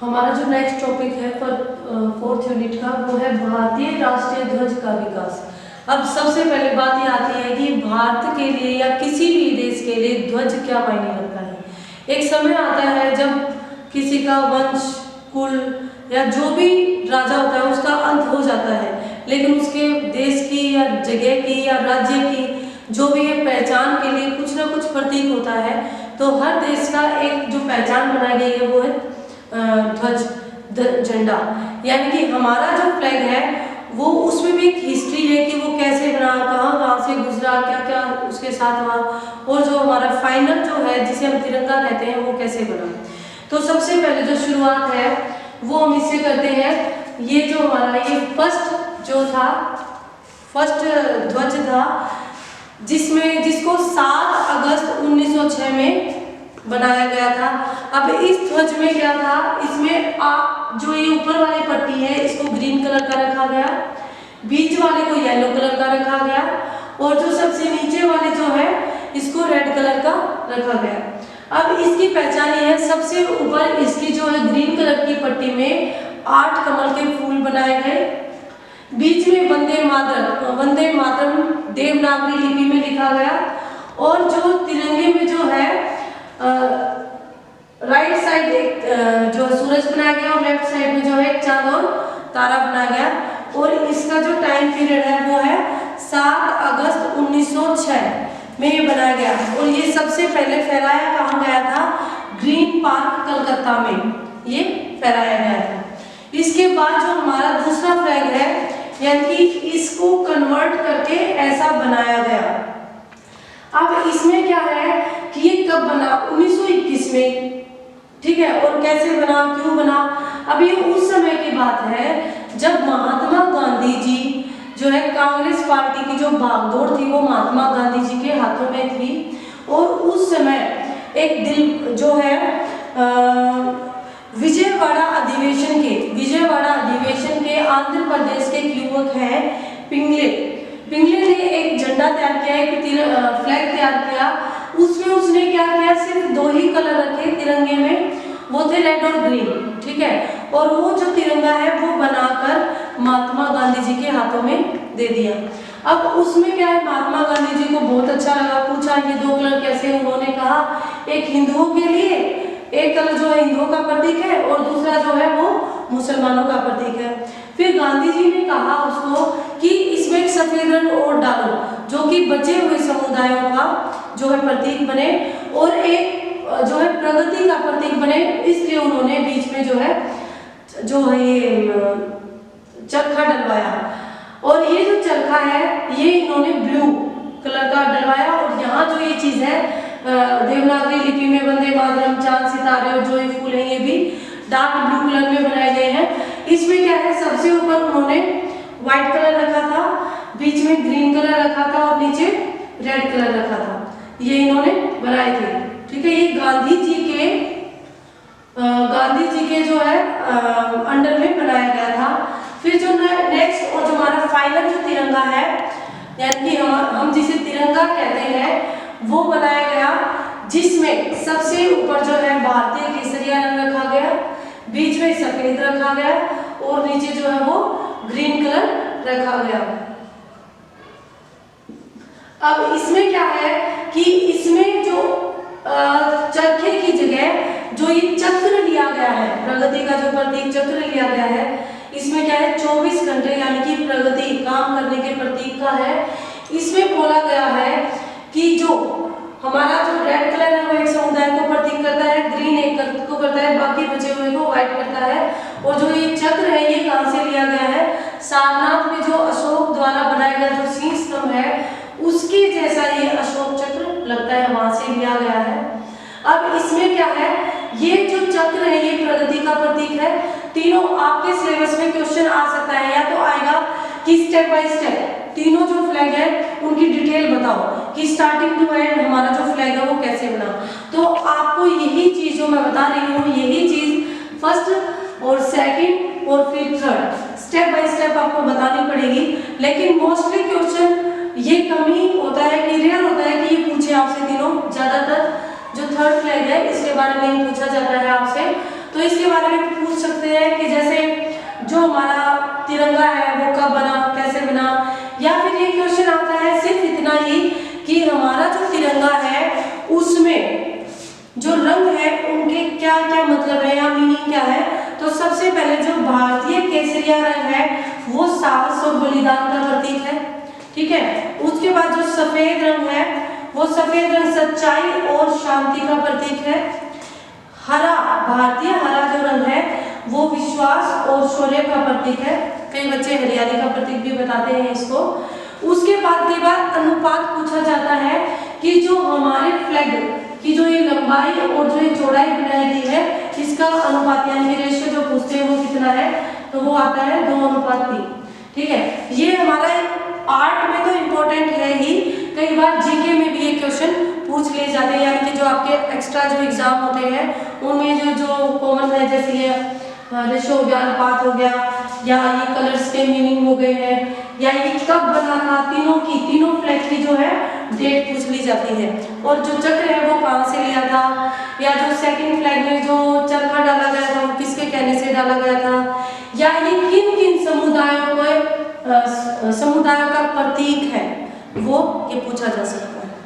हमारा जो next topic है पर फोर्थ यूनिट का वो है भारतीय राष्ट्रीय ध्वज का विकास। अब सबसे पहले बात ये आती है कि भारत के लिए या किसी भी देश के लिए ध्वज क्या मायने रखता है। एक समय आता है जब किसी का वंश, कुल या जो भी राजा होता है उसका अंत हो जाता है, लेकिन उसके देश की या जगह की या राज्य की जो भी है पहचान के लिए कुछ ना कुछ प्रतीक होता है। तो हर देश का एक जो पहचान बनाई गई है वो है ध्वज, झंडा। यानी कि हमारा जो फ्लैग है वो उसमें भी एक हिस्ट्री है कि वो कैसे बना, कहाँ कहाँ से गुजरा, क्या क्या उसके साथ हुआ, और जो हमारा फाइनल जो है जिसे हम तिरंगा कहते हैं वो कैसे बना। तो सबसे पहले जो शुरुआत है वो हम इससे करते हैं। ये जो हमारा ये फर्स्ट ध्वज था जिसको 7 अगस्त 1906 में बनाया गया था। अब इस ध्वज में क्या था, इसमें जो ये ऊपर वाली पट्टी है इसको ग्रीन कलर का रखा गया, बीच वाले को येलो कलर का रखा गया, और जो सबसे नीचे वाले जो है इसको रेड कलर का रखा गया। अब इसकी पहचान ये है, सबसे ऊपर इसकी जो है ग्रीन कलर की पट्टी में 8 कमल के फूल बनाए गए, बीच में वंदे मातरम देवनागरी लिपि में लिखा गया, और जो तिरंगे में जो है राइट साइड एक जो सूरज बनाया गया और लेफ्ट साइड में जो है एक चांद और तारा बनाया गया, और इसका जो टाइम पीरियड है वो है 7 अगस्त 1906 में ये बनाया गया। और ये सबसे पहले फहराया कहाँ गया था, ग्रीन पार्क कलकत्ता में ये फहराया गया था। इसके बाद जो हमारा दूसरा फ्लैग है यानी कि इसको कन्वर्ट करके ऐसा बनाया गया। अब इसमें क्या है कि ये कब बना, 1921 में, ठीक है, और कैसे बना, क्यों बना। अब ये उस समय की बात है जब महात्मा गांधी जी जो है कांग्रेस पार्टी की जो भागदौड़ थी वो महात्मा गांधी जी के हाथों में थी, और उस समय एक दिल जो है विजयवाड़ा अधिवेशन के आंध्र प्रदेश के एक युवक है पिंगले ने एक झंडा तैयार किया, एक फ्लैग तैयार किया। उसमें उसने क्या किया, सिर्फ 2 ही कलर रखे तिरंगे में, वो थे रेड और ग्रीन, ठीक है, और वो जो तिरंगा है वो बनाकर महात्मा गांधी जी के हाथों में दे दिया। अब उसमें क्या है, महात्मा गांधी जी को बहुत अच्छा लगा, पूछा ये 2 कलर कैसे। उन्होंने कहा एक हिंदुओं के लिए एक कलर जो है हिंदुओं का प्रतीक है और दूसरा जो है वो मुसलमानों का प्रतीक है। फिर गांधी जी ने कहा उसको कि इसमें एक सफेद रंग और डालो जो कि बचे हुए समुदायों का जो है प्रतीक बने, और एक जो है प्रगति का प्रतीक बने। इसलिए उन्होंने बीच में जो है ये चरखा डलवाया, और ये जो चरखा है ये इन्होंने ब्लू कलर का डलवाया, और यहाँ जो ये चीज है देवनागरी लिपि में वंदे मातरम, चांद, सितारे और जो ये फूल है ये भी डार्क ब्लू कलर में बनाए गए हैं। इसमें क्या है, सबसे ऊपर उन्होंने व्हाइट कलर रखा था, बीच में ग्रीन कलर रखा था और नीचे रेड कलर रखा था, ये इन्होंने बनाए थे, ठीक है। ये गांधी जी के जो है अंडर में बनाया गया था। फिर जो नेक्स्ट और जो हमारा फाइनल जो तिरंगा है यानी कि हम जिसे तिरंगा कहते हैं वो बनाया गया, जिसमें सबसे ऊपर जो है भारतीय केसरिया रंग रखा गया, बीच में सफेद रखा गया और नीचे जो है वो ग्रीन कलर रखा गया। अब इसमें क्या है कि इसमें जो चरखे की जगह जो ये चक्र लिया गया है, प्रगति का जो प्रतीक चक्र लिया गया है, इसमें क्या है 24 घंटे यानी कि प्रगति काम करने के प्रतीक का है। इसमें बोला गया है कि जो हमारा जो रेड कलर है वो एक समुदाय को प्रतीक करता है, ग्रीन एक को करता है, बाकी बचे हुए को व्हाइट करता है। और जो ये चक्र है ये कहाँ से लिया गया है, सारनाथ में जो अशोक द्वारा बनाया गया जो सिंह स्तंभ है उसके जैसा ये अशोक चक्र लगता है, वहां से लिया गया है। अब इसमें क्या है, ये जो चक्र है ये प्रगति का प्रतीक है। तीनों आपके सिलेबस में क्वेश्चन आ सकता है, या तो आएगा कि स्टेप बाय स्टेप तीनों जो फ्लैग है उनकी डिटेल बताओ कि स्टार्टिंग टू एंड हमारा जो फ्लैग है वो कैसे बना। तो आपको यही चीज जो मैं बता रही हूँ यही चीज फर्स्ट और सेकंड और फिर थर्ड स्टेप बाय स्टेप आपको बतानी पड़ेगी। लेकिन मोस्टली क्वेश्चन ये कम ही होता है कि रेयर होता है कि ये पूछे आपसे तीनों, ज्यादातर जो थर्ड फ्लैग है इसके बारे में ही पूछा जाता है आपसे। तो तो इसके बारे में पूछ सकते हैं कि जैसे जो हमारा तिरंगा है वो कब बना, कैसे बना, या फिर ये क्वेश्चन आता है सिर्फ इतना ही कि हमारा जो तिरंगा है उसमें जो रंग है उनके क्या क्या मतलब है या मीनिंग क्या है। तो सबसे पहले जो भारतीय केसरिया रंग है वो साहस और बलिदान का प्रतीक है, ठीक है। उसके बाद जो सफेद रंग है वो सफेद रंग सच्चाई और शांति का प्रतीक है। हरा, भारतीय हरा जो रंग है वो विश्वास और शौर्य का प्रतीक है। कई बच्चे हरियाली का प्रतीक भी बताते हैं इसको। उसके बाद कई बार अनुपात पूछा जाता है कि जो हमारे फ्लैग की जो ये लंबाई और जो ये चौड़ाई बनाई गई है इसका अनुपात यानी कि रेशियो जो पूछते हैं वो कितना है, तो वो आता है 2:3, ठीक है। ये हमारा आर्ट में तो इम्पोर्टेंट है ही, कई बार जीके में भी ये क्वेश्चन पूछ लिए जाते हैं, यानी कि जो आपके एक्स्ट्रा जो एग्जाम होते हैं उनमें जो जो कॉमन है, जैसे ये रेशो हो गया, अनुपात हो गया, या ये कलर्स के मीनिंग हो गए हैं, या ये कब बना था, तीनों फ्लैग की जो है डेट पूछ ली जाती है। और जो चक्र है वो कहाँ से लिया था, या जो सेकंड फ्लैग में जो चरखा डाला गया था वो किसके कहने से डाला गया था, या ये किन किन समुदायों का प्रतीक है वो ये पूछा जा सकता है।